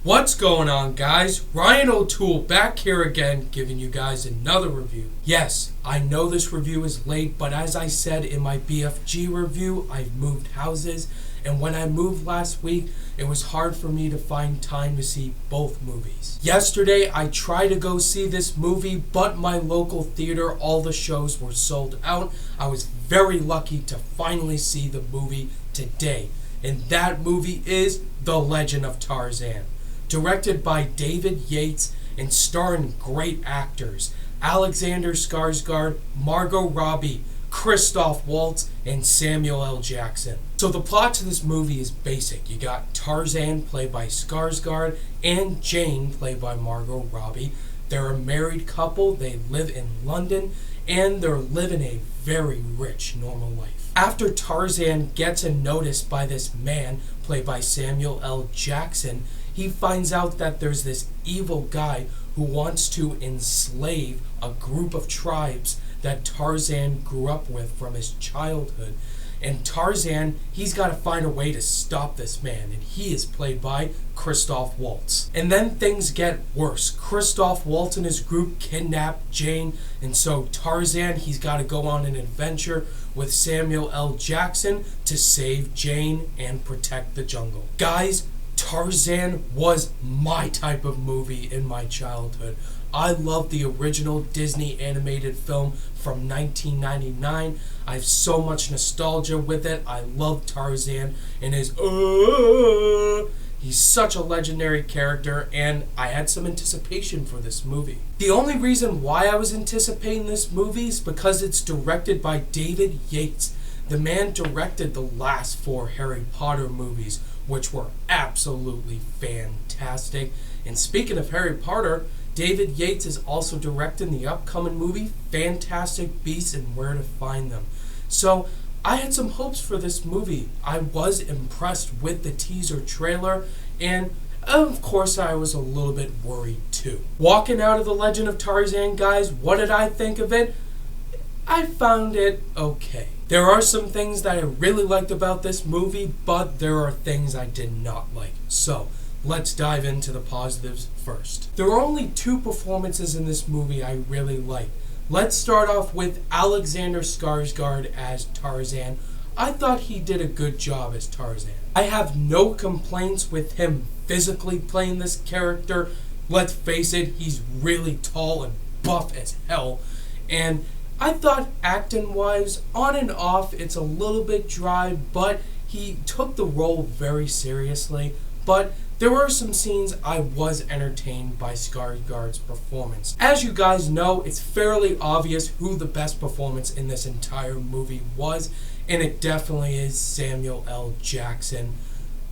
What's going on, guys? Ryan O'Toole back here again, giving you guys another review. Yes, I know this review is late, but as I said in my BFG review, I've moved houses, and when I moved last week, it was hard for me to find time to see both movies. Yesterday, I tried to go see this movie, but my local theater, all the shows were sold out. I was very lucky to finally see the movie today, and that movie is The Legend of Tarzan. Directed by David Yates and starring great actors Alexander Skarsgård, Margot Robbie, Christoph Waltz, and Samuel L. Jackson. So the plot to this movie is basic. You got Tarzan, played by Skarsgård, and Jane, played by Margot Robbie. They're a married couple, they live in London, and they're living a very rich, normal life. After Tarzan gets a notice by this man, played by Samuel L. Jackson, he finds out that there's this evil guy who wants to enslave a group of tribes that Tarzan grew up with from his childhood. And Tarzan, he's got to find a way to stop this man, and he is played by Christoph Waltz. And then things get worse. Christoph Waltz and his group kidnap Jane, and so Tarzan, he's got to go on an adventure with Samuel L. Jackson to save Jane and protect the jungle. Guys, Tarzan was my type of movie in my childhood. I love the original Disney animated film from 1999. I have so much nostalgia with it. I love Tarzan and his he's such a legendary character, and I had some anticipation for this movie. The only reason why I was anticipating this movie is because it's directed by David Yates. The man directed the last 4 Harry Potter movies, which were absolutely fantastic. And speaking of Harry Potter, David Yates is also directing the upcoming movie Fantastic Beasts and Where to Find Them. So I had some hopes for this movie. I was impressed with the teaser trailer, and of course I was a little bit worried too. Walking out of The Legend of Tarzan, guys, what did I think of it? I found it okay. There are some things that I really liked about this movie, but there are things I did not like. So, let's dive into the positives first. There are only 2 performances in this movie I really like. Let's start off with Alexander Skarsgård as Tarzan. I thought he did a good job as Tarzan. I have no complaints with him physically playing this character. Let's face it, he's really tall and buff as hell. And I thought acting-wise, on and off, it's a little bit dry, but he took the role very seriously. But there were some scenes I was entertained by Skarsgård's performance. As you guys know, it's fairly obvious who the best performance in this entire movie was, and it definitely is Samuel L. Jackson.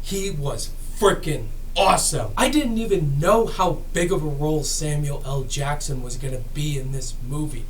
He was freaking awesome. I didn't even know how big of a role Samuel L. Jackson was going to be in this movie,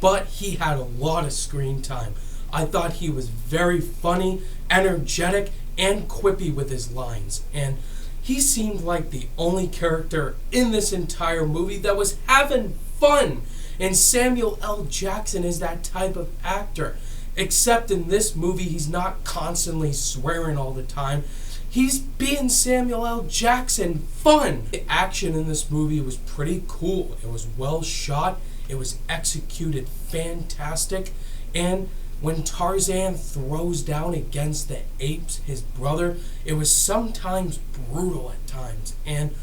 but he had a lot of screen time. I thought he was very funny, energetic, and quippy with his lines, and he seemed like the only character in this entire movie that was having fun. And Samuel L. Jackson is that type of actor, except in this movie he's not constantly swearing all the time. He's being Samuel L. Jackson fun. The action in this movie was pretty cool. It was well shot. It was executed fantastic. And when Tarzan throws down against the apes, his brother, it was sometimes brutal at times. And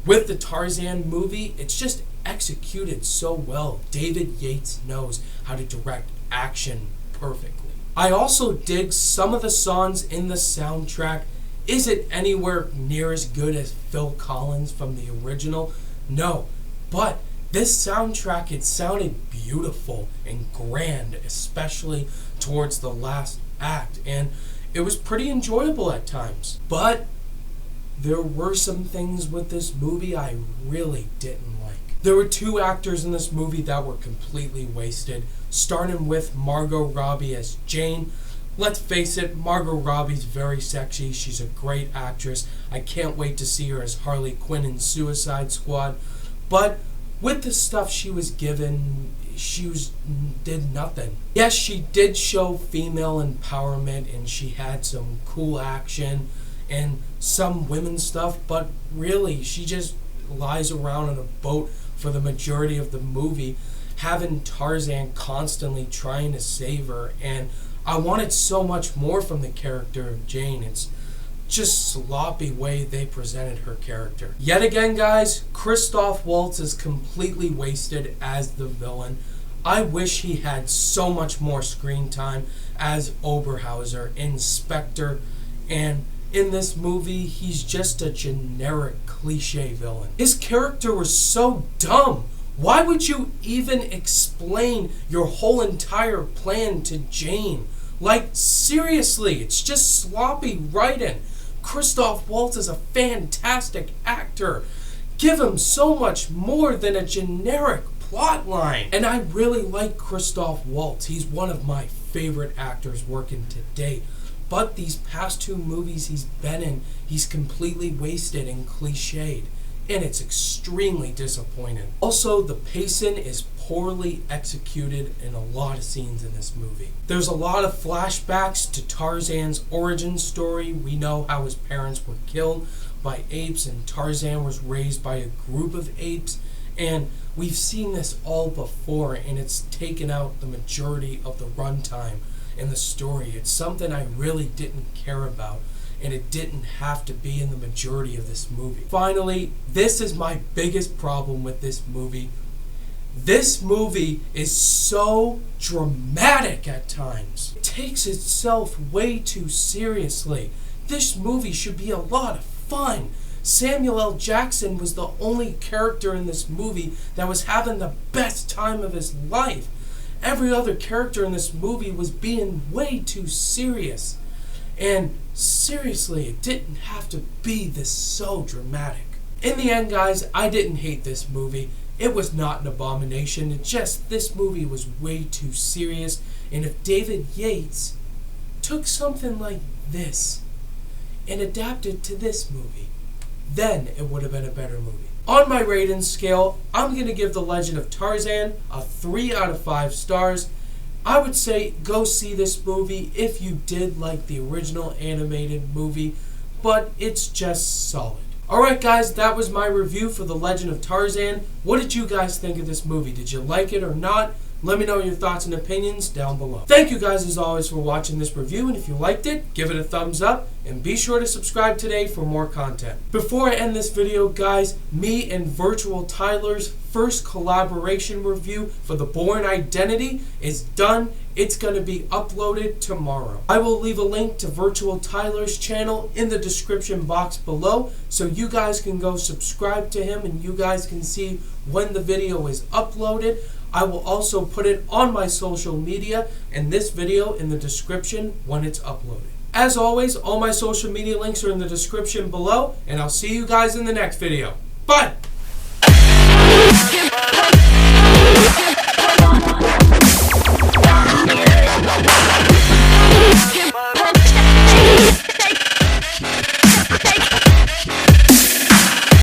with the Tarzan movie, it's just executed so well. David Yates knows how to direct action perfectly. I also dig some of the songs in the soundtrack. Is it anywhere near as good as Phil Collins from the original? No, but this soundtrack, it sounded beautiful and grand, especially towards the last act, and it was pretty enjoyable at times. But there were some things with this movie I really didn't like. There were 2 actors in this movie that were completely wasted, starting with Margot Robbie as Jane. Let's face it, Margot Robbie's very sexy. She's a great actress. I can't wait to see her as Harley Quinn in Suicide Squad. But with the stuff she was given, did nothing. Yes, she did show female empowerment, and she had some cool action, and some women's stuff, but really she just lies around on a boat for the majority of the movie, having Tarzan constantly trying to save her. And I wanted so much more from the character of Jane. It's just sloppy way they presented her character. Yet again, guys, Christoph Waltz is completely wasted as the villain. I wish he had so much more screen time as Oberhauser, Inspector, and in this movie, he's just a generic cliche villain. His character was so dumb. Why would you even explain your whole entire plan to Jane? Like, seriously, it's just sloppy writing. Christoph Waltz is a fantastic actor. Give him so much more than a generic plot line. And I really like Christoph Waltz. He's one of my favorite actors working to date. But these past two movies he's been in, he's completely wasted and cliched. And it's extremely disappointing. Also, the pacing is poorly executed in a lot of scenes in this movie. There's a lot of flashbacks to Tarzan's origin story. We know how his parents were killed by apes and Tarzan was raised by a group of apes. And we've seen this all before, and it's taken out the majority of the runtime in the story. It's something I really didn't care about, and it didn't have to be in the majority of this movie. Finally, this is my biggest problem with this movie. This movie is so dramatic at times. It takes itself way too seriously. This movie should be a lot of fun. Samuel L. Jackson was the only character in this movie that was having the best time of his life. Every other character in this movie was being way too serious. And seriously, it didn't have to be this so dramatic. In the end, guys, I didn't hate this movie. It was not an abomination. It's just this movie was way too serious. And if David Yates took something like this and adapted to this movie, then it would have been a better movie. On my rating scale, I'm going to give The Legend of Tarzan a 3 out of 5 stars. I would say go see this movie if you did like the original animated movie, but it's just solid. Alright guys, that was my review for The Legend of Tarzan. What did you guys think of this movie? Did you like it or not? Let me know your thoughts and opinions down below. Thank you guys as always for watching this review, and if you liked it, give it a thumbs up, and be sure to subscribe today for more content. Before I end this video, guys, me and Virtual Tyler's first collaboration review for The Bourne Identity is done. It's going to be uploaded tomorrow. I will leave a link to Virtual Tyler's channel in the description box below, so you guys can go subscribe to him and you guys can see when the video is uploaded. I will also put it on my social media and this video in the description when it's uploaded. As always, all my social media links are in the description below, and I'll see you guys in the next video. Bye!